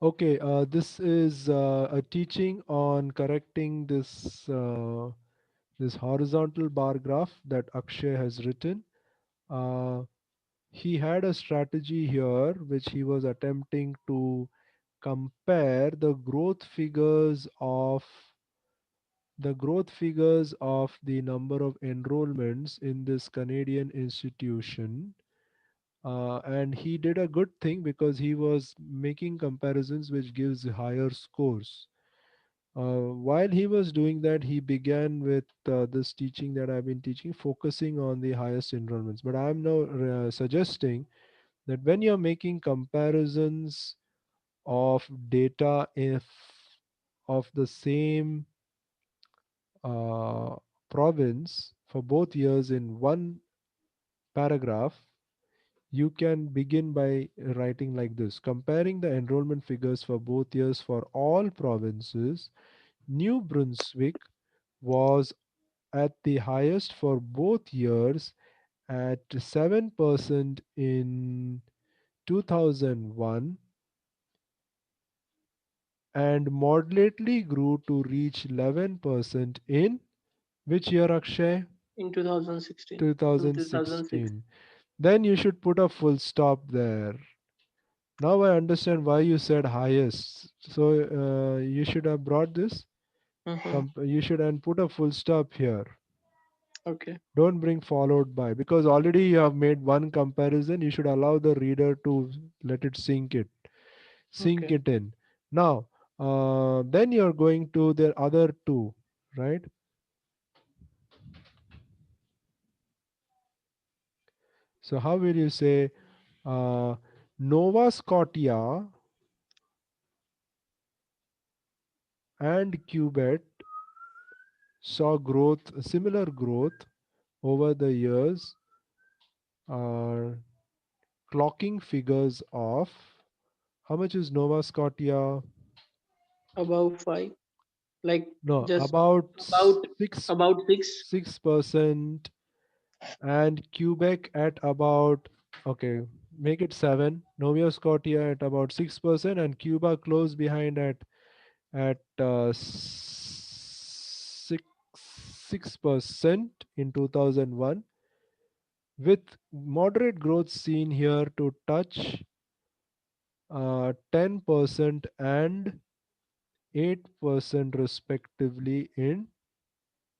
Okay, this is a teaching on correcting this horizontal bar graph that Akshay has written. Uh, he had a strategy here which he was attempting to compare the growth figures of the number of enrollments in this Canadian institution. And he did a good thing because he was making comparisons which gives higher scores. While he was doing that, he began with this teaching that I've been teaching, focusing on the highest enrollments. But I'm now suggesting that when you're making comparisons of data if of the same uh, province for both years in one paragraph, you can begin by writing like this: comparing the enrollment figures for both years for all provinces, New Brunswick was at the highest for both years at 7% in 2001 and moderately grew to reach 11% in which year, Akshay? in 2016 to 2006. 2016. Then you should put a full stop there. Now I understand why you said highest. So you should have brought this. Mm-hmm. You should and put a full stop here. Okay. Don't bring followed by, because already you have made one comparison. You should allow the reader to let it sink Okay. it in. Now, then you're going to the other two, right? So how will you say uh, Nova Scotia and Quebec saw similar growth over the years, uh, clocking figures of how much is Nova Scotia? Above 5, like No, just about about six about 6. 6%, and Quebec at about, okay, make it 7. Nova Scotia at about 6%, and Cuba close behind at 6% in 2001, with moderate growth seen here to touch 10% and 8% respectively in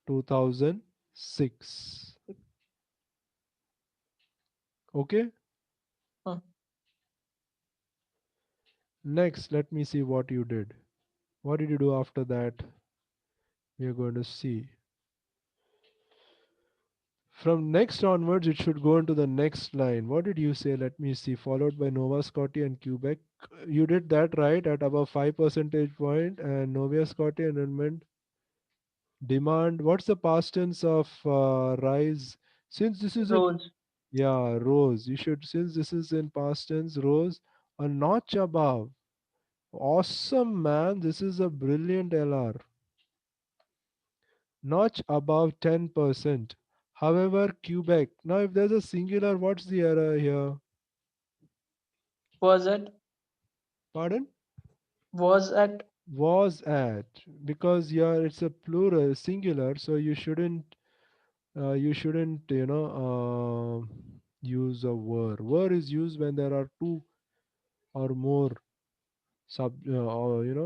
2006. Okay, Huh. next let me see what you did. What did you do after that? We are going to see. From next onwards, it should go into the next line. What did you say? Let me see. Followed by Nova Scotia and Quebec. You did that right at above 5 percentage point, and Nova Scotia enrollment demand. What's the past tense of rise? Since this is in, Rose yeah, rose. You should, since this is in past tense, rose a notch above. Awesome, man. This is a brilliant LR. Notch above 10%. However, Quebec. Now, if there's a singular, what's the error here? was at Pardon? was at Was at, because yeah, it's a plural, singular, so you shouldn't use a were. Were is used when there are two or more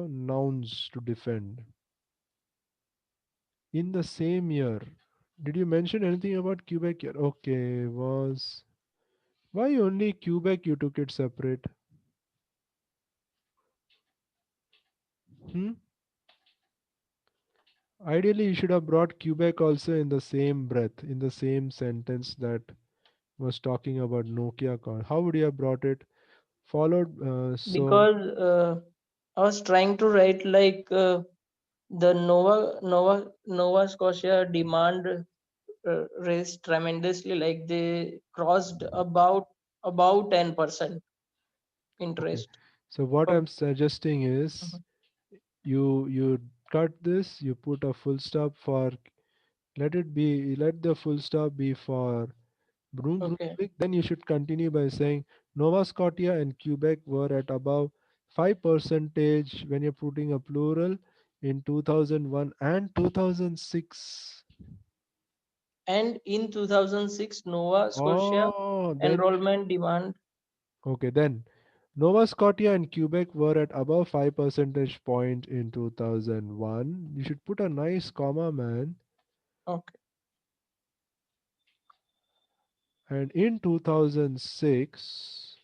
nouns to defend. In the same year, did you mention anything about Quebec here? Okay, was. Why only Quebec you took it separate? Hmm? Ideally, you should have brought Quebec also in the same breath, in the same sentence that was talking about Nokia call. How would you have brought it? Followed, so because I was trying to write like the Nova Scotia demand raised tremendously, like they crossed about 10% okay. interest. So what For, I'm suggesting is Mhm. you cut this, you put a full stop for, let the full stop be for Okay. Brunswick. Then you should continue by saying Nova Scotia and Quebec were at above 5 percentage when you're putting a plural in 2001 and 2006. And in 2006, Nova Scotia Oh, then you should. enrollment demand Okay, then Nova Scotia and Quebec were at above 5 percentage point in 2001. You should put a nice comma, man. okay, And in 2006,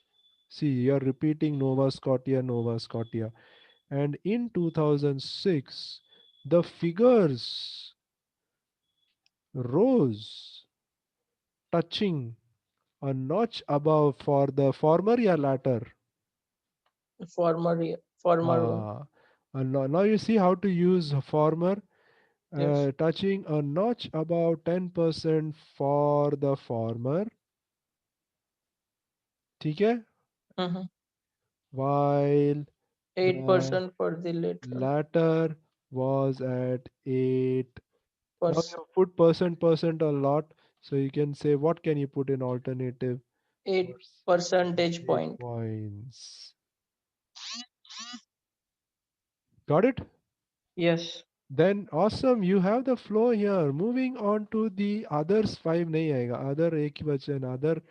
see, you're repeating Nova Scotia. And in 2006, the figures rose, touching a notch above for the former or latter. former one. Ah, and now you see how to use former, Yes. touching a notch above 10% for the former. ठीक है? Mm-hmm. While the 8% for the late one. latter was at 8. Now Pers- you put percent a lot, so you can say what can you put in alternative? 8 percentage 8 point. points. Got it? Yes. Then awesome, you have the flow here. Moving on to the others, 5 nahi aega. Other ek hi bacha, other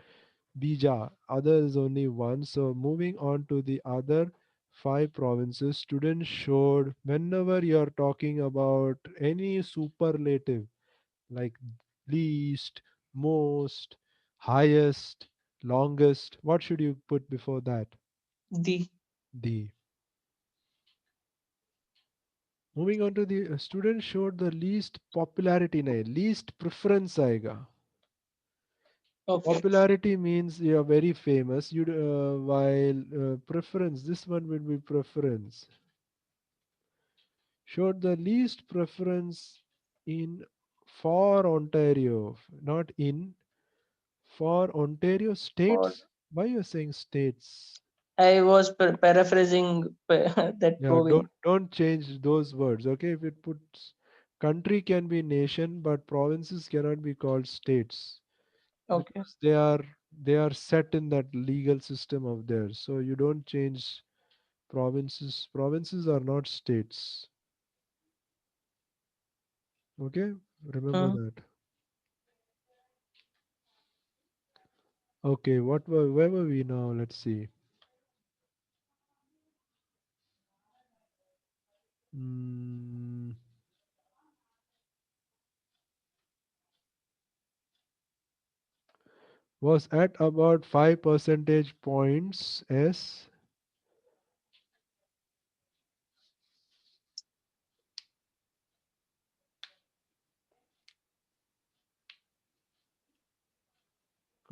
bija. Other is only one. So moving on to the other 5 provinces, students showed whenever you're talking about any superlative like least, most, highest, longest, what should you put before that? The The. Moving on to the student showed the least popularity, nahi, least preference आएगा. okay. Popularity means you are very famous. You while preference, this one will be preference. Showed the least preference in for Ontario, not in for Ontario For states. Why you are saying states? I was paraphrasing that Yeah, province. don't change those words. Okay, if it puts country can be nation, but provinces cannot be called states Okay. because they are set in that legal system of theirs. So you don't change provinces. Provinces are not states. Okay, remember Mm. that. Okay, where were we now? Let's see. Mm, was at about 5 percentage points. S.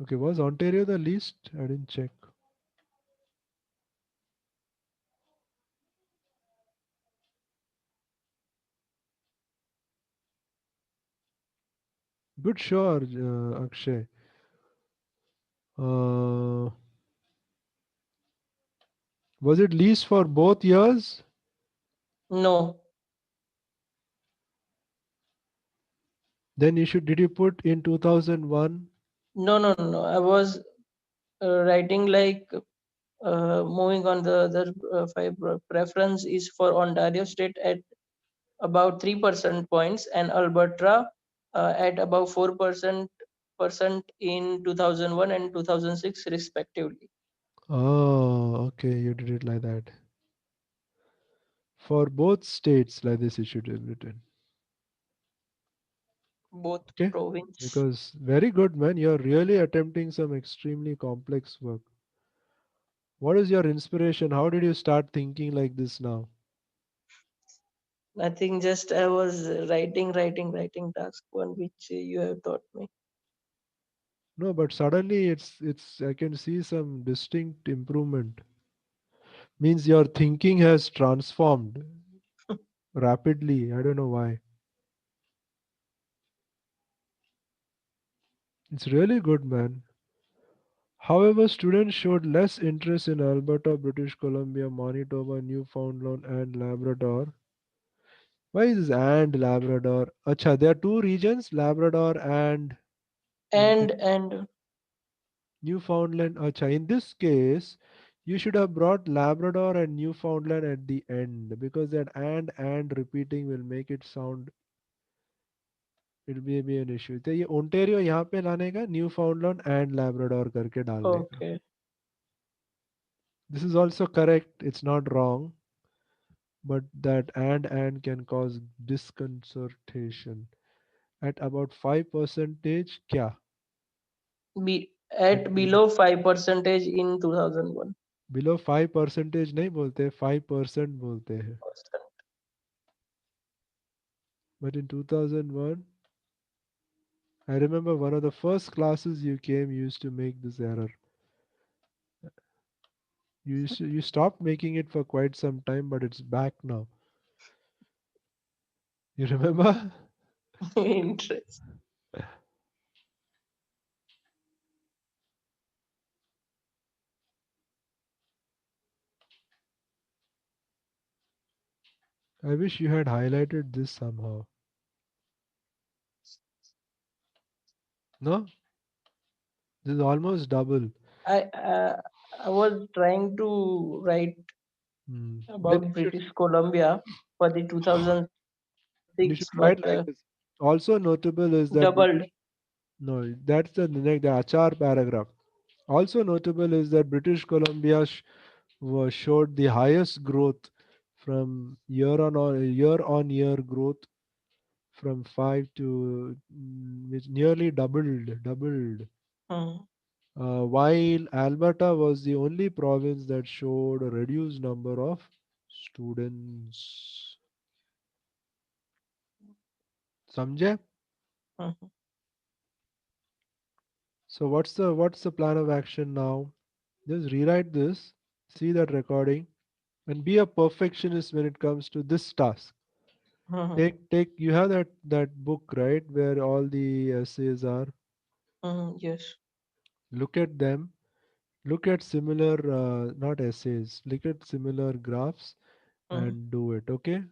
Okay, was Ontario the least? I didn't check. Good, sure, Akshay. Uh, was it least for both years? No, Then you should. Did you put in 2001? no. I was writing like moving on the other five preference is for Ontario state at about 3% points and Alberta at about 4% in 2001 and 2006 respectively. Oh, okay, you did it like that. For both states, like this, you should have written. Both Okay, province. because very good, man. You're really attempting some extremely complex work. What is your inspiration? How did you start thinking like this now? Nothing, just I was writing task one which you have taught me. No, but suddenly it's I can see some distinct improvement. Means your thinking has transformed rapidly. I don't know why. It's really good, man. However, students showed less interest in Alberta, British Columbia, Manitoba, Newfoundland, and Labrador. Why is this and Labrador? Acha, there are two regions, Labrador and And Newfoundland. Acha, in this case, You should have brought Labrador and Newfoundland at the end because that and repeating will make it sound, it may be an issue. तो ये Ontario यहाँ पे लाने का, new फाउंडलैंड and Labrador करके डालने का. Okay. This is also correct, it's not wrong, but that and can cause disconcertation. At about 5 percentage क्या? Be at below 5 percentage in 2001. Below 5 percentage नहीं बोलते, 5% बोलते हैं. But in 2001, I remember one of the first classes you came, you used to make this error. You stopped making it for quite some time, but it's back now. You remember? Interest. I wish you had highlighted this somehow. No? This is almost double. I I was trying to write Then about British Columbia for the 2006, you but should write like this. Also notable is that doubled. no, that's the Achar paragraph. Also notable is that British Columbia showed the highest growth from year on year growth from 5 to which nearly doubled. Hmm. While Alberta was the only province that showed a reduced number of students. समझे? Hmm. So what's the plan of action now? Just rewrite this, see that recording, and be a perfectionist when it comes to this task. Hmm. Take you have that book, right, where all the essays are. Yes. Look at them. Look at similar not essays. Look at similar graphs Hmm. and do it. Okay.